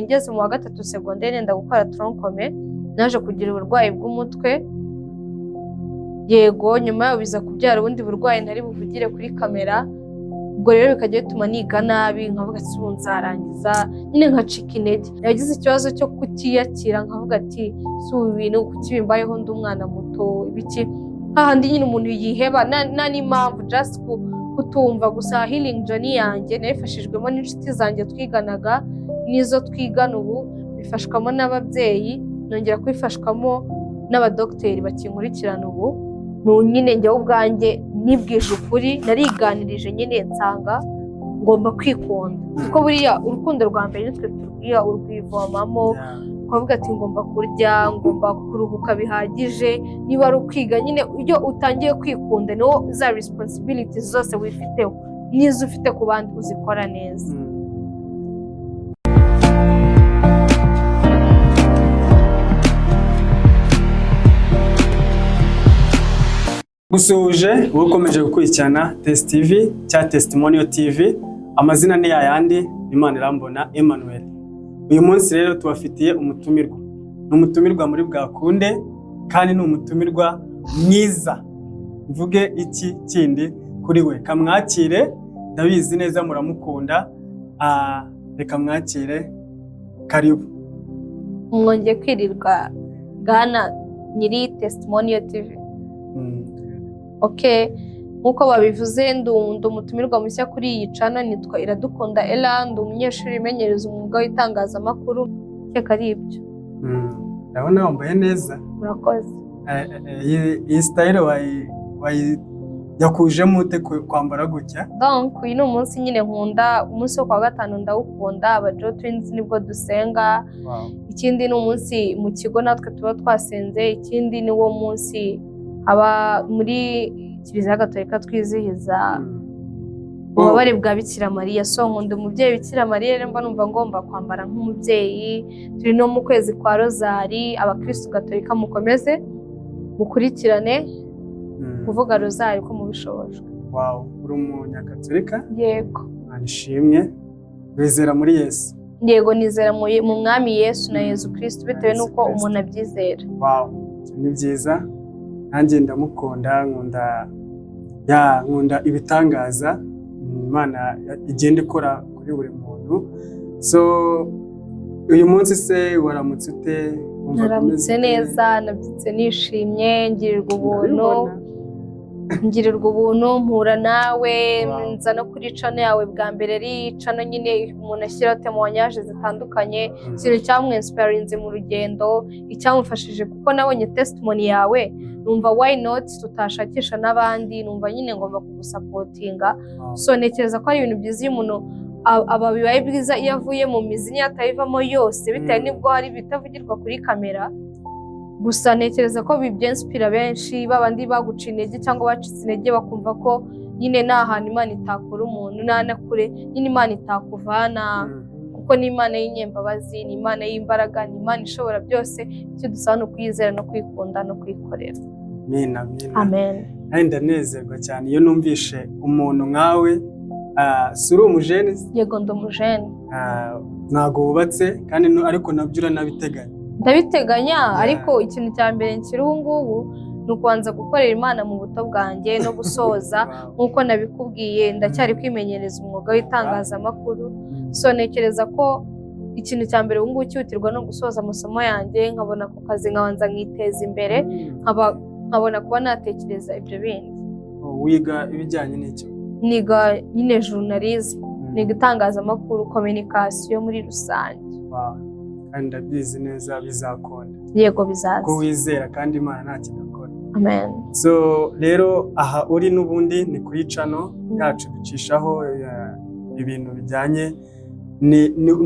ngeze mu wa gatatu segonderi nenda gukora troncome naje kugira uburwayi bw'umutwe yego nyuma yo biza kubyara ubundi burwayi ntari buvugire kuri kamera ubwo rero bikajya bituma niga nabi nkavuga ati ubu nzarangiza nyine nkacika intege yagize ikibazo cyo kutiyakira nkavuga ati si ubu bintu kuki bimbayeho ndi umwana muto ibiki hahandi nyine umuntu yiheba nta n'impamvu just kutumva gusa healing journey yanjye nayifashijwemo n'inshuti zanjye twiganaga n'izo twigana ubu bifashwamo n'ababyeyi nongera kwifashwamo n'abadogiteri bakinkurikirana ubu nyine njyewe ubwanjye nibwije ukuri nariganirije nyine nsanga ngomba kwikunda kuko buriya urukundo rwa mbere nitwe turwiya urwivomamo ukavuga ati ngomba kurya ngomba kuruhuka bihagije niba ari ukwiga nyine iyo utangiye kwikunda niwo za responsibilities zose wifiteho n'izo ufite ku bandi uzikora neza. Gusuhuje ukomeje gukurikirana Test TV cya Testimonial TV, amazina ni yayandi Imana irambona Emmanuel. Uyu munsi rero tubafitiye umutumirwa. Ni umutumirwa muri Bwakunde kandi ni umutumirwa mwiza. Mvuge iki kindi kuri we, kamwakire, ndabizi neza muramukunda. Reka mwakire, karibu. Mwongeye kwirirwa Gana nyiri Testimonial TV. Okay, nkuko babivuze ndi umutumirwa mushya kuri iyi channel nitwa Iradukunda Ella, ndi umunyeshuri umenyereza umwuga w'itangazamakuru. Cyeka ari ibyo. Ndabona wambaye neza. Murakoze. Iyi style yakujemo ute kwambara gutya? Donc uyu ni umunsi nyine nkunda, umunsi wo kwa gatanu ndawukunda, abajo twins nibwo dusenga. Ikindi ni umunsi mu kigo natwe tuba twasenze, ikindi ni wo munsi aba muri Kiliziya Gatolika twizihiza ububabare bwa Bikira Mariya. So nkunda umubyeyi Bikira Mariya, rero mba numva ngomba kwambara nk'umubyeyi. Turi no mu kwezi kwa Rozari, abakristo Gatolika mukomeze mukurikirane kuvuga Rozari ko mubishobojwe. Wow, uri umunyakatolika? Yego. Anishimye. Wizera muri Yesu? Yego, nizera mu Mwami Yesu na Yesu Kristo bitewe nuko umuntu abyizera. Wow, ni byiza. Nanjye ndamukunda, nkunda ibitangaza Imana igenda ikora kuri buri muntu. So uyu munsi se waramutse ute? Naramutse neza, nabyutse nishimye, ngirirwa ubuntu mpura nawe. Nza no kuri channel yawe bwa mbere, ari channel nyine umuntu ashyiraho témoignages zitandukanye, ikintu cyamwinspirinze mu rugendo, icyamufashije kuko nabonye testimony yawe numva why not tutashakisha n'abandi, numva nyine ngomba kugusapotinga. So ntekereza ko ari ibintu byiza iyo umuntu aba bibaye bwiza iyo avuye mu mizi niyo atayivamo yose, bitewe nibwo hari bitavugirwa kuri kamera. Gusa ntekereza ko bibyenspira benshi, babandi baguca intege cyangwa bacitse intege bakumva ko nyine nta hantu Imana itakura umuntu, nta na kure nyine Imana itakuvana, kuko ni Imana y'inyembabazi, ni Imana y'imbaraga, ni Imana ishobora byose. Icyo dusaba ni ukwizera no kwikunda no kwikorera. Amen. Ndanezerwa cyane iyo numvishe umuntu nkawe. Suri umujene? Yego, ndi umujene. Ntago wubatse kandi ariko nabyo uranabiteganya? Ndabiteganya, ariko ikintu cya mbere nkiri ubu ngubu ni ukubanza gukorera Imana mu buto bwanjye no gusoza. Nk'uko nabikubwiye, ndacyari kwimenyereza umwuga w'itangazamakuru. So ntekereza ko ikintu cya mbere ubu ngubu cyihutirwa no gusoza amasomo yanjye, nkabona ku kazi, nkabanza nkiteza imbere, nkabona kuba natekereza ibyo bindi. Wiga ibijyanye n'icyo? Niga nyine journalism, niga itangazamakuru, communication muri rusange. Kandi ndabizi neza bizakunda. Yego, bizaza. Ko wizera kandi Imana nta kidakora. Amen. So rero aha uri n'ubundi ni kuri channel yacu ducishaho ibintu bijyanye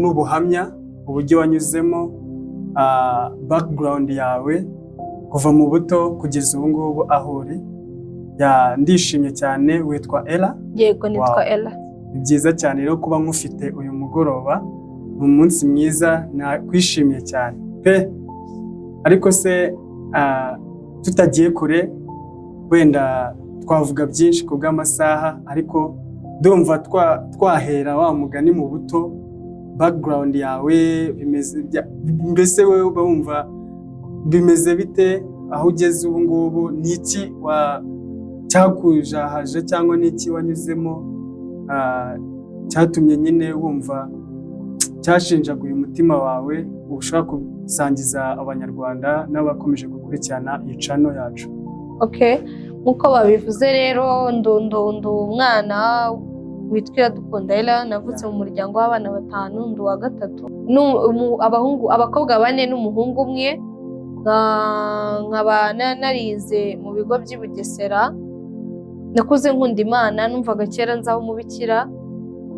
n'ubuhamya, uburyo wanyuzemo, background yawe kuva mu buto kugeza ubu ngubu aho uri. Ndishimye cyane. Witwa Ella? Yego, nitwa Ella. Ni byiza cyane rero kuba nkufite uyu mugoroba, mu munsi mwiza, nakwishimiye cyane pe. Ariko se tutagiye kure, wenda twavuga byinshi ku bw'amasaha, ariko ndumva twahera wa mugani mu buto background yawe mbese wowe uba wumva bimeze bite aho ugeze ubu ngubu, n'iki cyakujahaje cyangwa n'iki wanyuzemo cyatumye nyine wumva cyashinjaguye umutima wawe ushaka gusangiza abanyarwanda n'abakomeje gukurikirana iyi channel yacu? Okay, nkuko babivuze rero ndi umwana witwa Iradukunda Ella, navutse mu muryango w'abana 5, ndi uwa gatatu, abakobwa 4 n'umuhungu umwe. Nkaba narize mu bigo by'i Bugesera, nakuze nkunda Imana, numvaga kera nzaba umubikira.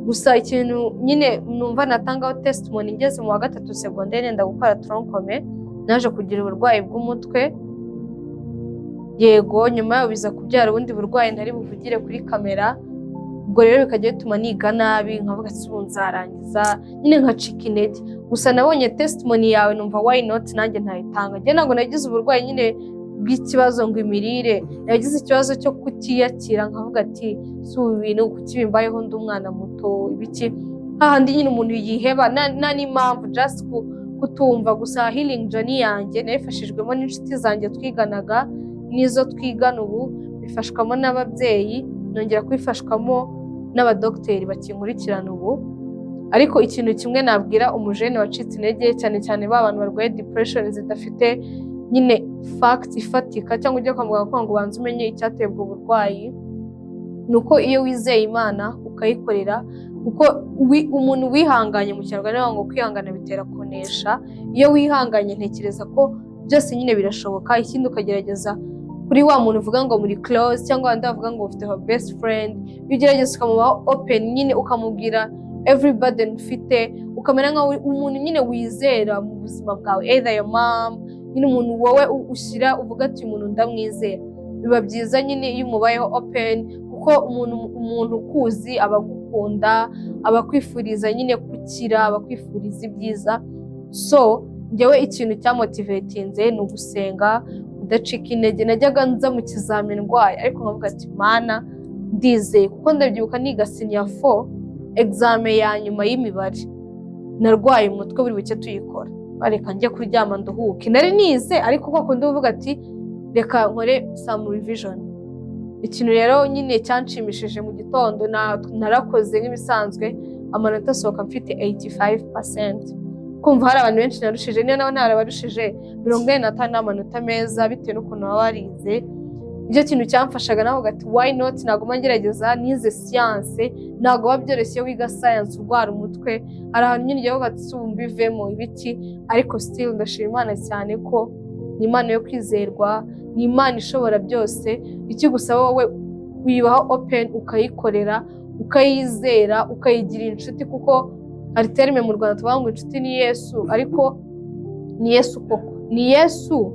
Gusa ikintu nyine numva natangaho testimony ngeze mu wa 3 secondaire nenda gukora troncome, naje kugira uburwayi bw'umutwe. Yego, nyuma yo biza kubyara ubundi burwayi ntari buvugire kuri kamera. Ubwo rero bikajya bituma niga nabi, nkavuga ati ubu nzarangiza, nyine nkacika intege. Gusa nabonye testimony yawe numva why not nanjye ntayitanga. Njye ntabwo nagize uburwayi nyine bw'ikibazo ngo imirire, nagize ikibazo cyo kutiyakira, nkavuga ati si ibintu kuki bimbayeho ndi umwana muto ibiki. Hahandi nyine umuntu yiheba nta n'impamvu, just kutumva. Gusa healing journey yanjye nayifashijwemo n'inshuti zanjye twiganaga n'izo twigana ubu, bifashwamo n'ababyeyi, nongera kwifashwamo n'abadogiteri bakinkurikirana ubu. Ariko ikintu kimwe nabwira umujene wacitse intege, cyane cyane bantu barwaye depression zidafite nyine fact ifatika, cyangwa ujye kwa muganga ngo ubanze umenye icyateye ubwo burwayi, nuko iyo wizeye Imana ukayikorera, kuko umuntu wihanganye mu Kinyarwanda ngo kwihangana bitera kunesha. Iyo wihanganye ntekereza ko byose nyine birashoboka. Ikindi ukagerageza kuri wa muntu uvuga ngo muri close, cyangwa wandi bavuga ngo ufite best friend, iyo ugerageza ukamubaho open nyine ukamubwira everybody ufite, ukamera nka umuntu nyine wizera mu buzima bwawe, either your mom, nyine umuntu wowe ushyira uvuga ati umuntu ndamwizera. Biba byiza nyine iyo umubayeho open, kuko umuntu ukuzi abagukunda, abakwifuriza nyine gukira, abakwifuriza ibyiza. So njyewe ikintu cyamotivatinze ni ugusenga, udacika intege. Najyaga nza mu kizamini ndwaye, ariko nkavuga ati Mana ndizeye, kuko ndabyibuka niga senior 4 examen ya nyuma y'imibare, narwaye umutwe buri buke tuyikora, bareka njye kuryama nduhuke. Nari nize, ariko koko ndavuga ati reka nkore some revision. Ikintu rero nyine cyanshimishije mu gitondo, narakoze nk'ibisanzwe, amanota asohoka mfite 85%. Kumva hari abantu benshi narushije, niyo nabo narabarushije 45 n'amanota meza bitewe n'ukuntu baba barize. Icyo kintu cyamfashaga naho gati why not, naguma ngerageza. Nize science, ntabwo wabyoroshye iyo wiga science urwara umutwe, hari ahantu nyine ujyaho gati mbivemo ibiki, ariko still ndashima Imana cyane ko ni Imana yo kwizerwa, ni Imana ishobora byose. Icyo gusaba wowe wibaho open, ukayikorera, ukayizera, ukayigira inshuti, kuko hari terme mu Rwanda tuvuga ngo inshuti ni Yesu, ariko ni Yesu koko, ni Yesu.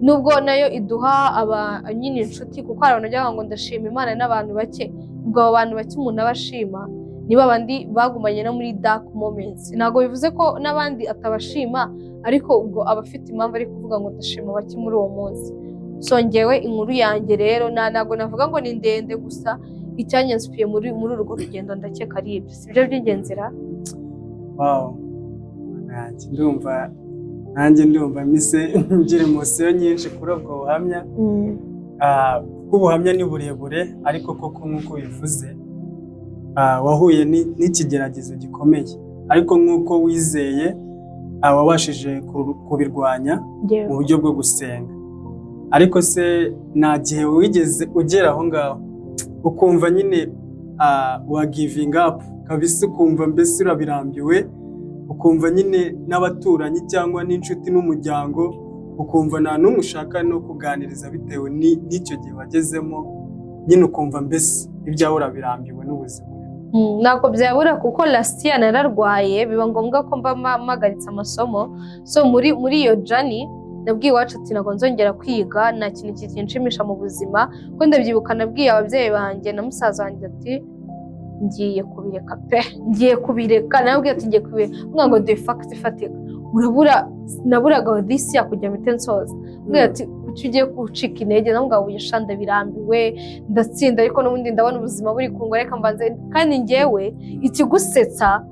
Nubwo nayo iduha nyine inshuti, kuko hari abantu bajya ngo ndashima Imana n'abantu bake. Ubwo abo bantu bake umuntu abashima niba abandi bagumanye no muri dark moments. Ntabwo bivuze ko n'abandi atabashima, ariko ubwo abafite impamvu ari kuvuga ngo ndashima bake muri uwo munsi. So njyewe inkuru yanjye rero ntabwo navuga ngo ni ndende, gusa icyanyansipiye muri urwo rugendo ndakeka ari ibyo. Si byo by'ingenzi ra? Wow, nanjye ndumva mise ngira emosiyo nyinshi kuri ubwo buhamya. Ubuhamya ni burebure, ariko koko nk'uko bivuze wahuye n'ikigeragezo gikomeye, ariko nk'uko wizeye wabashije kubirwanya mu buryo bwo gusenga. Ariko se nta gihe wigeze ugera aho ngaho ukumva nyine wa giving up kabisa, ukumva mbese urabirambiwe, ukumva nyine n'abaturanyi cyangwa n'inshuti n'umuryango, ukumva nta n'umwe ushaka no kuganiriza bitewe n'icyo gihe wagezemo, nyine ukumva mbese ibyawe urabirambiwe n'ubuzima? Ntabwo byabura, kuko last year nararwaye, biba ngombwa ko mba mpagaritse amasomo. So muri iyo journey nabwiye iwacu ati ntabwo nzongera kwiga, nta kintu kinshimisha mu buzima. Ko ndabyibuka nabwiye ababyeyi banjye na musaza wanjye ati ngiye kubireka pe, ngiye kubireka. Nabwiye ati ngiye kubireka, ngo de fact ifatika naburaga this year kujya mitensoza. Nabwiye ati kuki ugiye gucika intege? Nabwo uyishanda birambiwe, ndatsinda, ariko n'ubundi ndabona ubuzima buri kungora, reka mbanze. Kandi njyewe ikigusetsa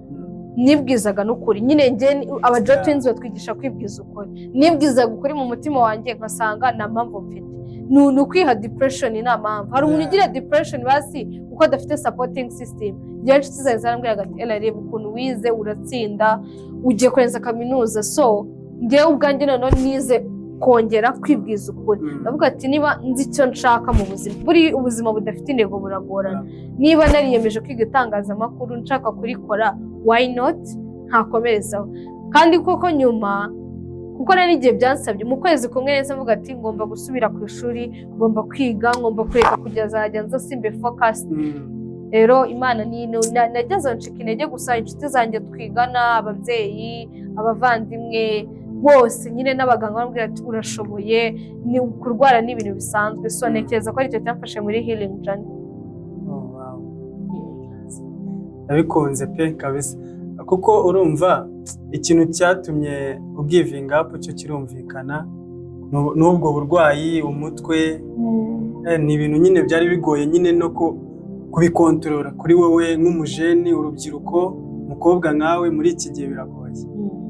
nibwizaga n'ukuri nyine njye abajo twins batwigisha kwibwiza ukuri, nibwizaga ukuri mu mutima wanjye nkasanga nta mpamvu mfite. Ni ukwiha depression nta mpamvu. Hari umuntu ugira depression basi kuko adafite supporting system. Njyewe inshuti zanjye zarambwiraga ati Ella reba ukuntu wize uratsinda ugiye kurenza kaminuza, so njyewe ubwanjye noneho nize kongera kwibwiza ukuri. Ndavuga ati niba nzi icyo nshaka mu buzima, buri ubuzima budafite intego buragorana. Niba nariyemeje kwiga itangazamakuru nshaka kurikora, why not ntakomerezaho. Kandi koko nyuma kuko nari igihe byansabye mu kwezi kumwe neza mvuga ati ngomba gusubira ku ishuri, ngomba kwiga, ngomba kureka kugeza hajya nza simbe focus. Rero Imana nageze ncika intege gusa inshuti zanjye twigana, ababyeyi, abavandimwe bose nyine n'abaganga bambwira ati urashoboye, ni kurwara n'ibintu bisanzwe. So ntekereza ko aricyo cyamfashe muri healing journey. Nabikunze pe kabisa, kuko urumva ikintu cyatumye ubgiving up cyo kirumvikana, n'ubwo burwayi umutwe ni ibintu nyine byari bigoye nyine no kubikontorora kuri wowe nk'umujeni, urubyiruko, umukobwa nkawe muri iki gihe biragoye.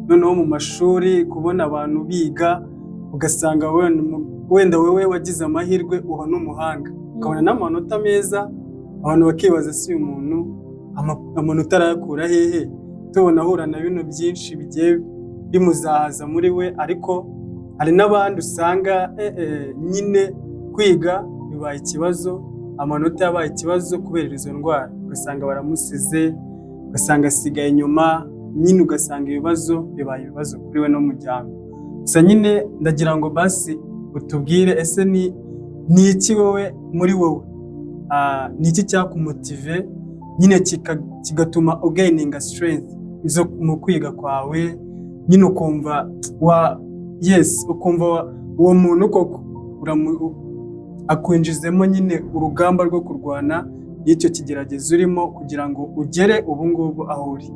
Noneho mu mashuri kubona abantu biga ugasanga wenda wowe wagize amahirwe uba n'umuhanga ukabona n'amanota meza, abantu bakibaza si umuntu amanota arayakura hehe. Tubona ahura na bino byinshi bigiye bimuzahaza muri we, ariko hari n'abandi usanga nyine kwiga bibaye ikibazo, amanota yabaye ikibazo kubera izo ndwara, ugasanga baramusize, ugasanga asigaye inyuma, nyine ugasanga ibibazo bibaye ibibazo kuri we no mu muryango. Gusa nyine ndagira ngo basi utubwire ese ni iki wowe muri wowe ni iki cyakumotive nyine kigatuma ugaininga strength izo mu kwiga kwawe, nyine ukumva ukumva uwo muntu koko akwinjizemo nyine urugamba rwo kurwana n'icyo kigeragezo urimo kugira ngo ugere ubu ngubu aho uri.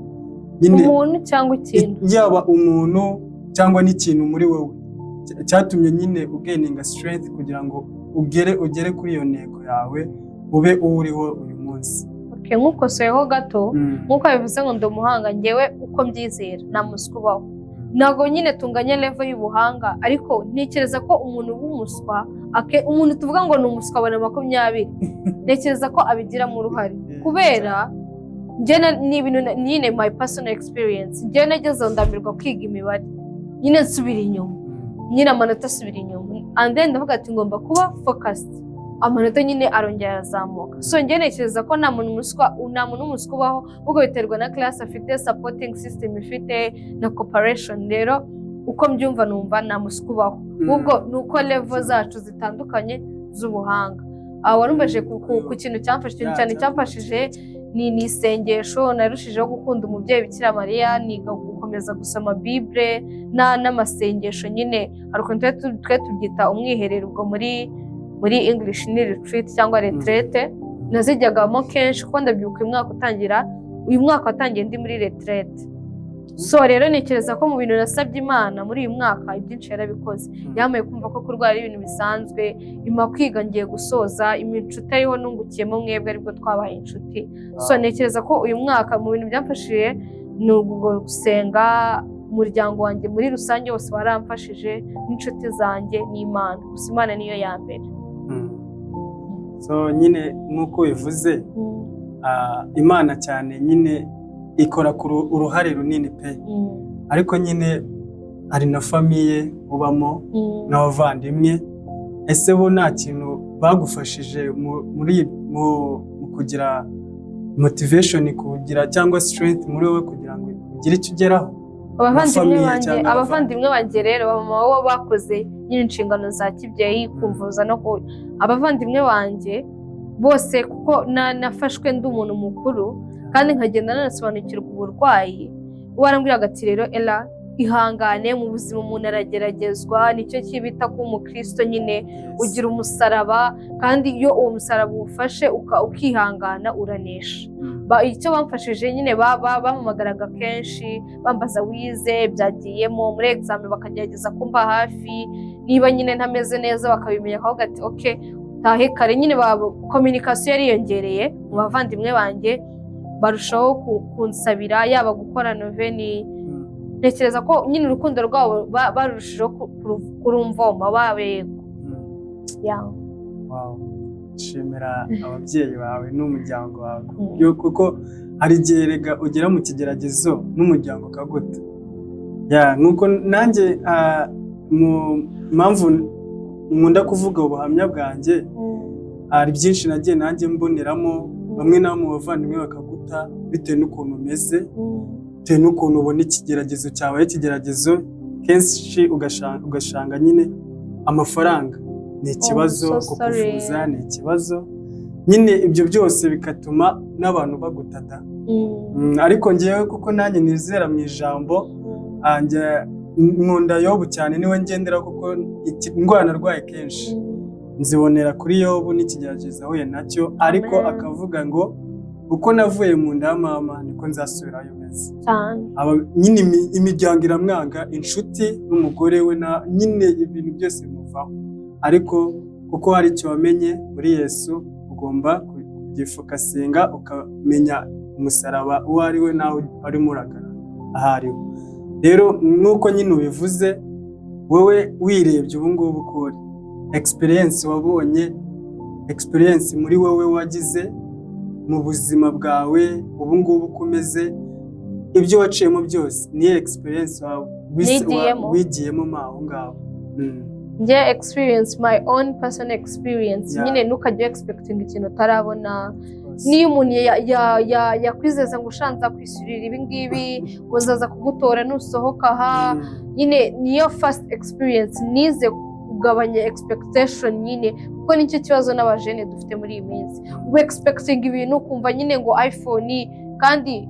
Umuntu cyangwa ikintu, yaba umuntu cyangwa n'ikintu muri wowe cyatumye nyine ugaininga strength kugira ngo ugere kuri iyo ntego yawe, ube uriho uyu munsi. Nkukosoyeho gato, nkuko bivuze ngo ndi umuhanga, njyewe uko mbyizera nta muswa ubaho. Ntabwo nyine tunganya level y'ubuhanga, ariko ntekereza ko umuntu w'umuswa, umuntu tuvuga ngo ni umuswa abona 20, ntekereza ko abigiramo uruhare kubera ni ibintu nyine my personal experience. Njyewe nageze ndambirwa kwiga imibare, nyine nsubira inyuma, nyine amanota asubira inyuma, and then ndavuga ati ngomba kuba focused, amanota nyine arongera arazamuka. So njyewe ntekereza ko nta muntu umuswa ubaho, ubwo biterwa na class afite, supporting system ifite na cooperation. Rero uko mbyumva numva nta muswa ubaho, ubwo nuko level zacu zitandukanye z'ubuhanga. Warumbaje ku kintu cyane cyamfashije ni isengesho. Narushijeho gukunda umubyeyi Bikira Mariya, niga gukomeza gusoma Bible n'amasengesho. Nyine hari ukuntu twe tubyita umwiherero, ubwo muri English ni retreat cyangwa retraite, nazijyagamo kenshi kuko ndabyuka uyu mwaka watangiye ndi muri retraite. So rero ntekereza ko mu bintu nasabye Imana muri uyu mwaka ibyinshi yarabikoze. Yamaye kumva ko kurwara ibintu bisanzwe, ima kwiga ngiye gusoza, inshuti ariho nungukiyemo mwebwe aribwo twabaye inshuti. So ntekereza ko uyu mwaka mu bintu byamfashije ni gusenga, umuryango wanjye muri rusange wose waramfashije, n'inshuti zanjye n'Imana. Gusa Imana niyo ya mbere. So nyine nk'uko bivuze, Imana cyane nyine ikora uruhare runini pe, ariko nyine hari na famiye ubamo n'abavandimwe. Ese bo nta kintu bagufashije mu kugira motivation, kugira cyangwa strength muri wowe kugira ngo ugire icyo ugeraho? Abavandimwe banjye rero baba bakoze nyine inshingano za kibyeyi, kumvuza no abavandimwe banjye bose, kuko nafashwe ndi umuntu mukuru kandi nkagenda nanasobanukirwa uburwayi. Warambwiraga ati rero Ella, ihangane, mu buzima umuntu arageragezwa, nicyo kibita ko umukristo nyine ugira umusaraba, kandi iyo uwo musaraba ufashe ukihangana uranesha. Icyo bamfashije nyine bampamagaraga kenshi bambaza wize byagiyemo muri examen, bakagerageza kumba hafi, niba nyine ntameze neza bakabimenya akavuga ati okay tahe kare. Nyine communication yariyongereye mu bavandimwe banjye, barushaho kunsabira yaba gukora noveni. Ntekereza ko nyine urukundo rwabo barushijeho kurumvoma babego. Shimira ababyeyi bawe n'umuryango wawe kuko hari igihe rega ugera mu kigeragezo n'umuryango ukaguta. Nk'uko nanjye mu mpamvu nkunda kuvuga ubuhamya bwanjye, hari byinshi nagiye nanjye mboneramo, bamwe na bamwe bavandimwe bakaguta bitewe n'ukuntu umeze, bitewe n'ukuntu ubona ikigeragezo cyabaye ikigeragezo, kenshi ugashanga nyine amafaranga ni ikibazo, kukuvuza ni ikibazo, nyine ibyo byose bigatuma n'abantu bagutata. Ariko ngewe kuko nanjye nizera mu ijambo, nkunda Yobu cyane, niwe ngendera kuko indwara narwaye kenshi nzibonera kuri Yobu n'ikigeragezo ahuye nacyo, ariko akavuga ngo uko navuye mu nda ya mama niko nzasubirayo meze. Nyine imiryango iramwanga, inshuti n'umugore we, nyine ibintu byose bimuvaho, ariko kuko hari icyo wamenye muri Yesu ugomba kugifokasinga, ukamenya umusaraba uwo ari we nawe arimo uragana ahariho. Rero nuko nyine ubivuze, wowe wirebye ubu ngubu ukuri experience wabonye, experience muri wowe wagize mu buzima bwawe ubu ngubu ukomeze, ibyo waciyemo byose ni experience wigiyemo aho ngaho. Njye experience, my own personal experience, nyine ntukajya expecting ikintu utarabona. Niyo umuntu yakwizeza ngo ushanza kwishyurira ibi ngibi, ngo nzaza kugutora nusohoka aha, nyine niyo first experience. Nize kugabanya expectation nyine, kuko nicyo kibazo n'abajene dufite muri iyi minsi. We expecting ibintu ukumva nyine ngo iPhone, kandi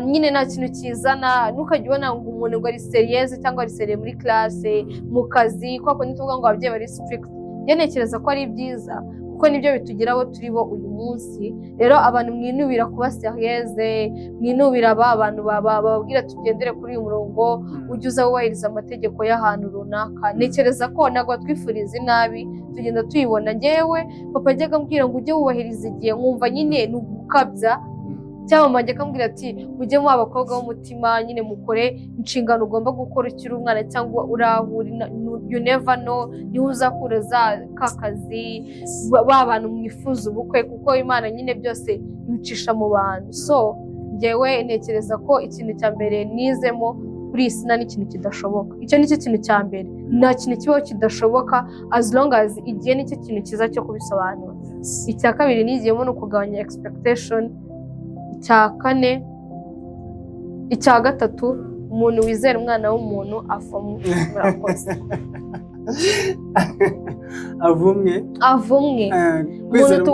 nyine nta kintu kizana. Ntukajya ubona ngo umuntu ngo ari seriyeuse cyangwa ari seriye muri classe, mu kazi, kuko nituvuga ngo ababyeyi bari strict. Njye ntekereza ko ari byiza, kuko nibyo bitugira abo turi bo uyu munsi. Rero abantu mwinubira kuba seriyeuse, mwinubira abantu bababwira tugendere kuri uyu murongo, ujye uza wubahiriza amategeko y'ahantu runaka. Ntekereza ko ntabwo twifuriza inabi, tugenda tuyibona. Njyewe papa ajyaga ambwira ngo ujye wubahiriza igihe, nkumva nyine ni ugukabya. Cyangwa mama ajya akambwira ati mujye muba abakobwa b'umutima, nyine mukore inshingano ugomba gukora ukiri umwana, cyangwa urahura, you never know niho uzakura ka kazi, ba bantu mwifuza ubukwe, kuko Imana nyine byose ibicisha mu bantu. So njyewe ntekereza ko ikintu cya mbere nizemo kuri iyi si nta n'ikintu kidashoboka. Icyo nicyo kintu cya mbere, nta kintu kibaho kidashoboka as long as igihe nicyo kintu cyiza cyo kubisobanura. Icya kabiri nigiyemo ni ukugabanya expectation. Icya kane, icya gatatu, umuntu wizera umwana w'umuntu avumwe. Murakoze. Avumwe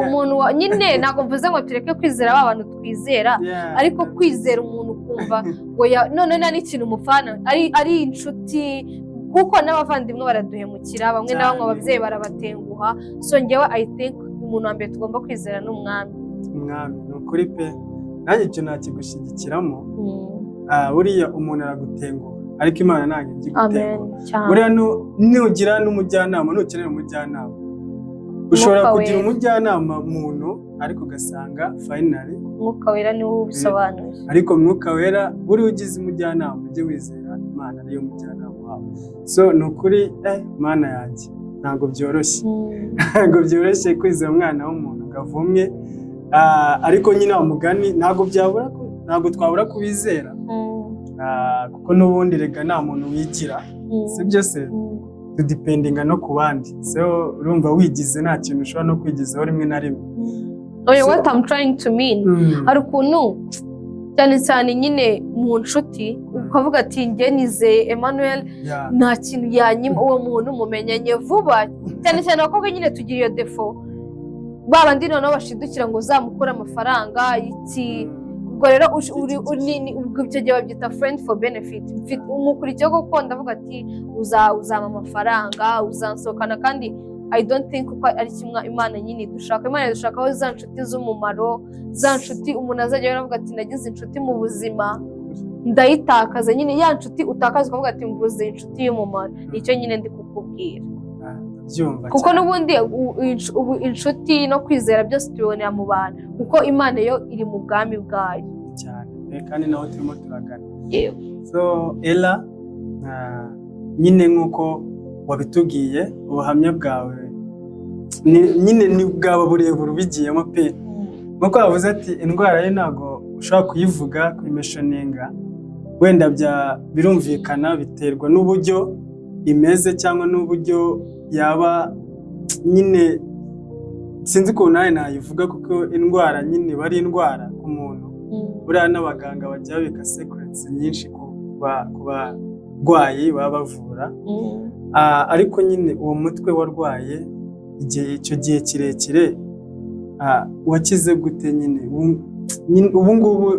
umuntu nyine ntabwo mvuze ngo tureke kwizera ba bantu twizera, ariko kwizera umuntu ukumva ngo none nta n'ikintu umufana ari inshuti, kuko n'abavandimwe baraduhemukira, bamwe na bamwe ababyeyi barabatenguha. So njyewe I think umuntu wa mbere tugomba kwizera ni umwami. Ni ukuri pe, nanjye icyo nakigushyigikiramo. Buriya umuntu aragutenguha, ariko Imana ntabwo igigutenguha. Buriya nugira n'umujyanama, nukenera umujyanama, ushobora kugira umujyanama muntu, ariko ugasanga finally Mwuka Wera niwe ubisobanuye. Ariko Mwuka Wera buriya ugize umujyanama, ujye wizera Imana ariyo mujyanama wawe. So ni ukuri Mana yanjye, ntabwo byoroshye, ntabwo byoroshye kwizera umwana w'umuntu gavumye. Ariko nyine umugani ntabwo twabura kubizera, kuko n'ubundi rega nta muntu wigira, sibyo se? Tudipendinga no ku bandi. So urumva wigize nta kintu ushobora no kwigizaho rimwe na rimwe. What I'm trying to mean, hari ukuntu cyane cyane nyine mu nshuti ukavuga ati njye nizeye Emmanuel, nta kintu yanyima, uwo muntu mumenyanye vuba. Cyane cyane abakobwa nyine tugira iyo defo, babandi noneho bashidukira ngo uzamukura amafaranga iki. Ubwo rero icyo gihe babyita friend for benefit. Umukurikiyeho kuko ndavuga ati uzama amafaranga, uzansohokana, kandi I don't think ko ari kimwe Imana nyine dushaka. Imana dushakaho za nshuti z'umumaro, za nshuti umuntu azajya aravuga ati nagize inshuti mu buzima ndayitakaza. Nyine ya nshuti utakaza ukavuga ati mvuze inshuti y'umumaro. Nicyo nyine ndi kukubwira. byumva kuko n'ubundi inshuti no kwizera byose tubibonera mu bantu kuko Imana yo iri mu bwami bwayo cyane kandi naho turimo turagana. So Ella, nyine nk'uko wabitubwiye ubuhamya bwawe nyine ni bwaba burebure ubigiyemo pe, nk'uko wavuze ati indwara ye ntabwo ushobora kuyivuga kuyimeshoninga, wenda birumvikana biterwa n'uburyo imeze cyangwa n'uburyo yaba nyine sinzi ukuntu nawe nayivuga kuko indwara nyine bari indwara ku muntu, buriya n'abaganga bajya babika secrets nyinshi ku barwayi baba bavura, ariko nyine uwo mutwe warwaye icyo gihe kirekire wakize gute nyine ubu ngubu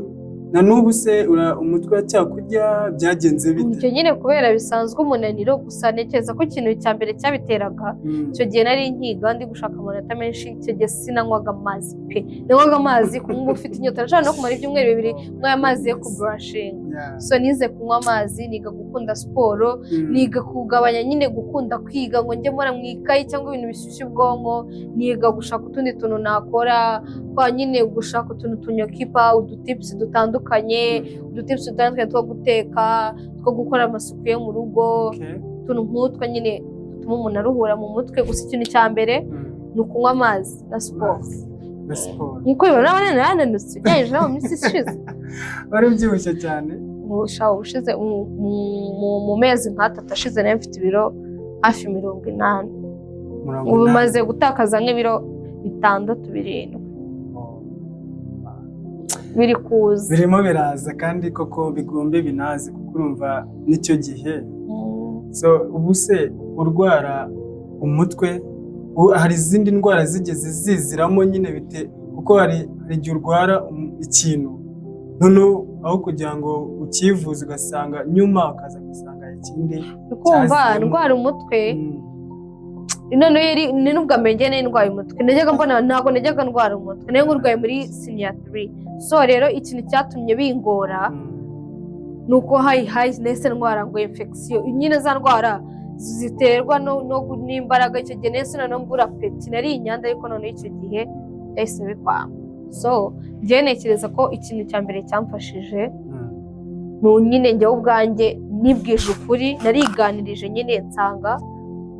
na n'ubu se umutwe wacyakurya byagenze bite? Icyo nyine kubera bisanzwe umunaniro gusa, ntekereza ko ikintu cya mbere cyabiteraga icyo gihe nari nkiga ndi gushaka amanota menshi, icyo gihe sinanywaga amazi pe, nanywaga amazi kumva ufite inyota, nashaka no kumara ibyumweru 2 nywa amazi yo kubrushing. So nize kunywa amazi, niga gukunda siporo, niga kugabanya nyine gukunda kwiga ngo njye mora mu ikayi cyangwa ibintu bishyushye ubwonko, niga gushaka utundi tuntu nakora, kwa nyine gushaka utuntu tunyokipa, udutips dutandukanye two guteka, two gukora amasuku yo mu rugo, utuntu nk'utwo nyine dutuma umuntu aruhura mu mutwe. Gusa ikintu cya mbere ni ukunywa amazi na siporo. Nkuko bibona nananutse byanyije mu minsi ishize. Wari ubyibushye cyane? Ubushize mu mezi nk'atatu ashize nari mfite ibiro hafi 80. Ubu maze gutakaza nk'ibiro 6-7 biri kuza, birimo biraza kandi koko bigombe binazi kuko urumva n'icyo gihe. So ubu se urwara umutwe, hari izindi ndwara zigeze ziziramo nyine bite, kuko hari igihe urwara ikintu none aho kugira ngo ukivuze ugasanga nyuma ukaza gusanga ikindi ukumva ndwara umutwe. None ni nubwo amenye n'indwaye umutwe najyaga mbona, ntabwo najyaga ndwara umutwe, nayo ngurwaye muri senior 3. So rero ikintu cyatumye bingora nuko nese ndwara ngo infection, nyine za ndwara ziterwa n'imbaraga. Icyo gihe nese none ngura peti, nari inyanda ariko none icyo gihe yahise bikwama. So njye ntekereza ko ikintu cya mbere cyamfashije nyine njyewe ubwanjye nibwije ukuri, nariganirije nyine nsanga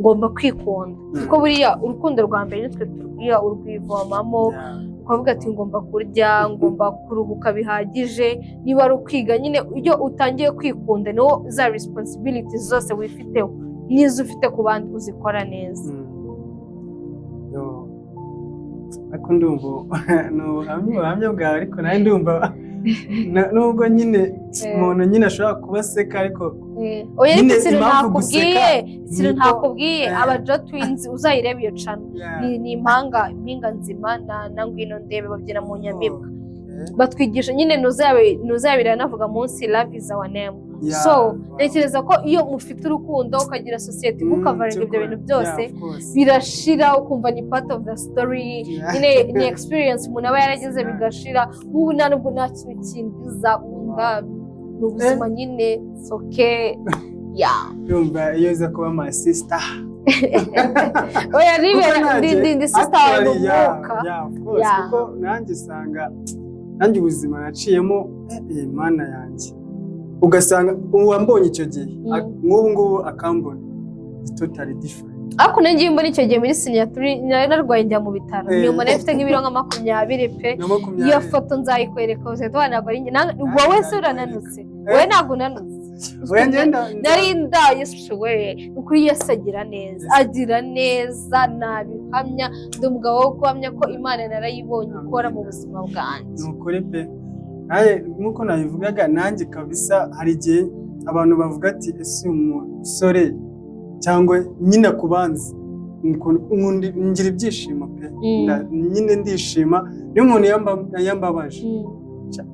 ngomba kwikunda, kuko buriya urukundo rwa mbere nitwe turwiya urwivomamo, ukavuga ati ngomba kurya, ngomba kuruhuka bihagije. Niba ari ukwiga nyine, iyo utangiye kwikunda niwo za responsibilities zose wifiteho n'izo ufite ku bandi uzikora neza. Ariko ndumva ubuhamya bwawe, ariko nawe ndumva nubwo nyine umuntu nyine ashobora kubaseka, ariko nyine impamvu ntakubwiye aba twins uzayireba iyo cana ni impinga nzima na ngwino ndebe babyina mu Nyamibwa, batwigisha nyine ntuzabira navuga munsi love is our name. So ntekereza ko iyo mufite urukundo ukagira society ukavaringa ibyo bintu byose birashira, ukumva ni part of the story, nyine ni experience umuntu aba yaragize bigashira. Ubu nubwo nta kintu kindiza wumva ni ubuzima nyine. It's okay. Yumva iyo uza kuba my sister. Oya ndi sister wawe mu mwuka. Kuko nanjye usanga nanjye ubuzima naciyemo Mana yanjye, ugasanga uwambonye icyo gihe nk'ubu ngubu akambona totally different. Ariko nanjye mbona icyo gihe muri senior 3 narwaye njya mu bitaro, nyuma nafite nk'ibiro nka 20 pe. Iyo foto nzayikwereka uzahita ntabwo ari njye. Wowe se urananutse? Wowe ntabwo unanutse? Nari ndaye we ukuri. Yesu agira neza nabihamya, ndi umugabo wo guhamya ko Imana narayibonye ikora mu buzima bwanjye. Ni ukuri pe. Nk'uko nabivugaga nanjye kabisa, hari igihe abantu bavuga ati ese umusore cyangwa nyine kubanza ngira ibyishimo pe, nyine ndishima niyo umuntu yambabaje.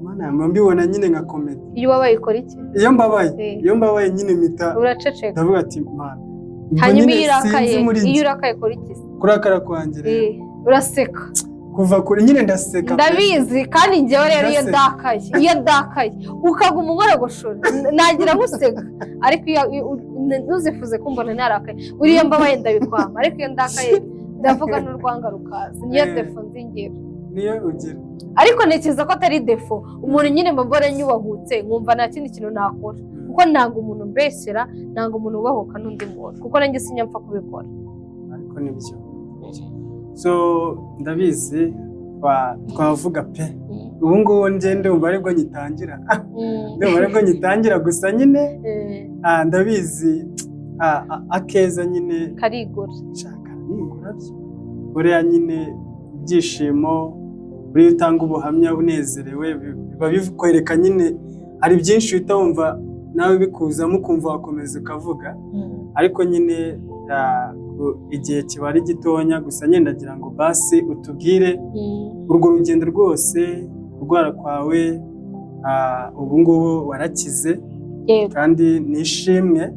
Mana mbibona nyine nka comedy. Iyo ubabaye ukora iki? Iyo mbabaye nyine mpita uraceceka, ndavuga ati Mana. Hanyuma iyo urakaye ukora iki? Kurakara kwanjye uraseka. Kuva kure nyine ndaseka. Ndabizi kandi njyewe rero iyo ndakaye ukaguma unkoragoshora nagira guseka, ariko iyo ntuzifuze kumbona narakaye buriya mbabaye ndabikwama ariko iyo ndakaye ndavuga n'urwanga rukaza niyo defo nzingira niyo ugira ariko ntekereza ko atari defo umuntu nyine mbona nyubahutse nkumva nta kindi kintu nakora kuko ntabwo umuntu mbesera ntabwo umuntu ubahuka n'undi muntu kuko nanjye sinyapfa kubikora ariko nibyo so ndabizi twavuga pe ubu ngubu nje ndumva aribwo nyitangira ndumva aribwo nyitangira gusa nyine ndabizi akeza nyine karigura shaka nigura byo buriya nyine ibyishimo buriya utanga ubuhamya bunezerewe biba bikwereka nyine hari byinshi uhita wumva nawe bikuzamo ukumva wakomeza ukavuga ariko nyine igihe kiba ari gitonya gusa nyine ndagira ngo basi utubwire urwo rugendo rwose kurwara kwawe ubu ngubu warakize kandi nishimwe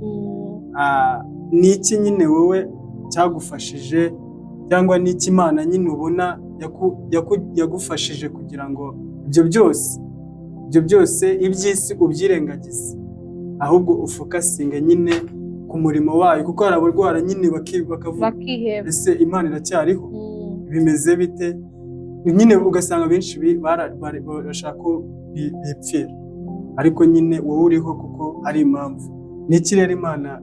ni iki nyine wowe cyagufashije cyangwa ni iki Imana nyine ubona yagufashije kugira ngo ibyo byose iby'isi ubyirengagize ahubwo ufokasinge nyine ku murimo wayo kuko hari abarwara nyine bakavuga ese Imana iracyariho bimeze bite nyine ugasanga benshi barashaka ko bipfira ariko nyine wowe uriho kuko hari impamvu n'iki rero Imana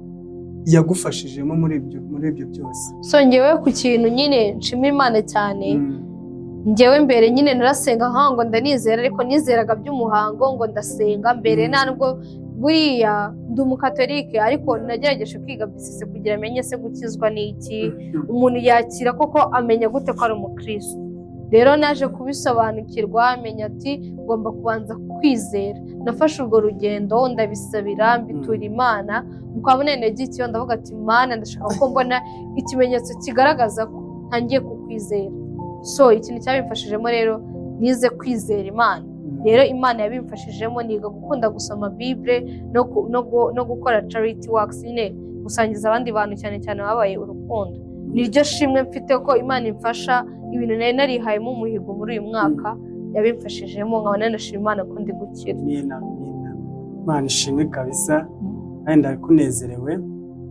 yagufashijemo muri ibyo byose so ngewe ku kintu nyine nshima Imana cyane ngewe mbere nyine narasenga ngo ndanizera ariko nizeraga by'umuhango ngo ndasenga mbere ntabwo buriya ndi umukatolike ariko nagerageje kwiga bisise kugira amenye se gukizwa n'iki umuntu yakira koko amenya gute ko ari umukristo rero naje kubisobanukirwa amenya ati ngomba kubanza kwizera nafashe urwo rugendo ndabisabira mbitura Imana mukabona intege icyo ndavuga ati Imana ndashaka ko mbona ikimenyetso kigaragaza ko ntangiye kukwizera so ikintu cyabimfashijemo rero nize kwizera Imana rero Imana yabimfashijemo niga gukunda gusoma Bible no gukora charity works nyine gusangiza abandi bantu cyane cyane babaye urukundo niryo shimwe mfite ko Imana imfasha ibintu nari narihayemo umuhigo muri uyu mwaka yabimfashijemo nkabona nashima Imana ko ndi gukira Imana ishimwe kabisa kandi ndakunezerewe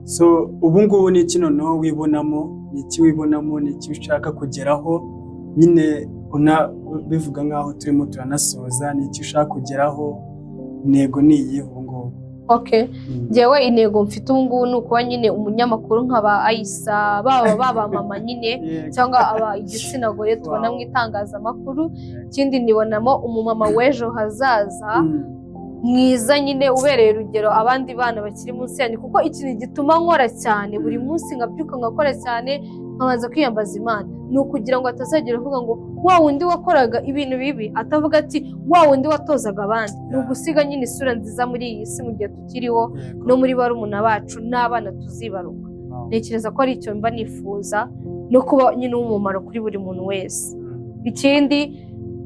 so ubu ngubu ni iki noneho wibonamo ni iki wibonamo ni iki ushaka kugeraho nyine bivuga nk'aho turimo turanasoza ni iki ushaka kugeraho intego ni iyi ubu ngubu njyewe intego mfite ubu ngubu ni ukuba nyine umunyamakuru nk'aba Aisa baba mama nyine cyangwa igitsina gore tubona mu itangazamakuru ikindi nibonamo umumama w'ejo hazaza mwiza nyine ubereye urugero abandi bana bakiri munsi yanjye kuko ikintu gituma nkora cyane buri munsi nkabyuka ngakora cyane nkabanza kwiyambaza Imana ni ukugira ngo atazagera avuga ngo wa wundi wakoraga ibintu bibi atavuga ati wa wundi watozaga abandi ni ugusiga nyine isura nziza muri iyi si mu gihe tukiriho no muri barumuna bacu n'abana tuzibaruka ntekereza ko ari icyo mba nifuza no kuba nyine umumaro kuri buri muntu wese ikindi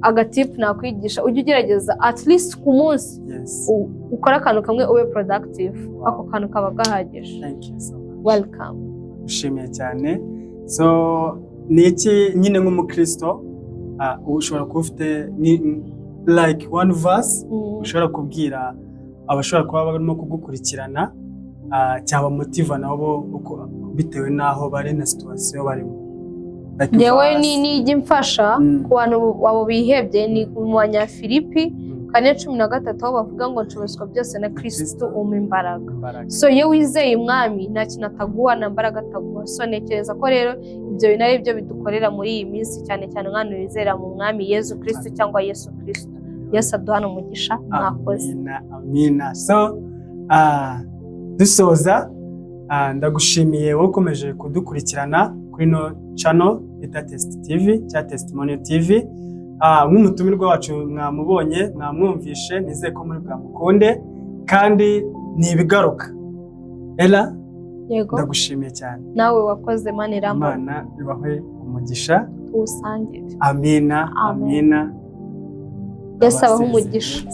agatipu nakwigisha ujye ugerageza at least ku munsi ukora akantu kamwe ube productive ako kantu kaba gahagije welcome ushimiye cyane so ni iki nyine nk'umukristo ushobora kuba ufite like one verse ushobora kubwira abashobora kuba barimo kugukurikirana cyangwa motiva nabo bitewe n'aho bari na situation barimo yewe ni igimfasha ku bantu abo bihebye ni mu Banyafilipi 4:13 aho bavuga ngo nshobozwa byose na Kristo umpa imbaraga so iyo wizeye umwami nta kintu ataguha na mbaraga ataguha so ntekereza ko rero ibyo bintu ari byo bidukorera muri iyi minsi cyane cyane nk'abantu bizera mu mwami Yesu Kristo cyangwa Yesu Kristo Yesu aduhana umugisha mwakoze amina so dusoza ndagushimiye wowe ukomeje kudukurikirana kuri no channel bita Test TV cya Testimonial TV nk'umutumirwa wacu mwamubonye mwamwumvishe nizeye ko muri bwamukunde kandi ni ibigaruka Ella ndagushimiye cyane nawe wakoze Imana ibahe umugisha tuwusangire amina Yesu abahe umugisha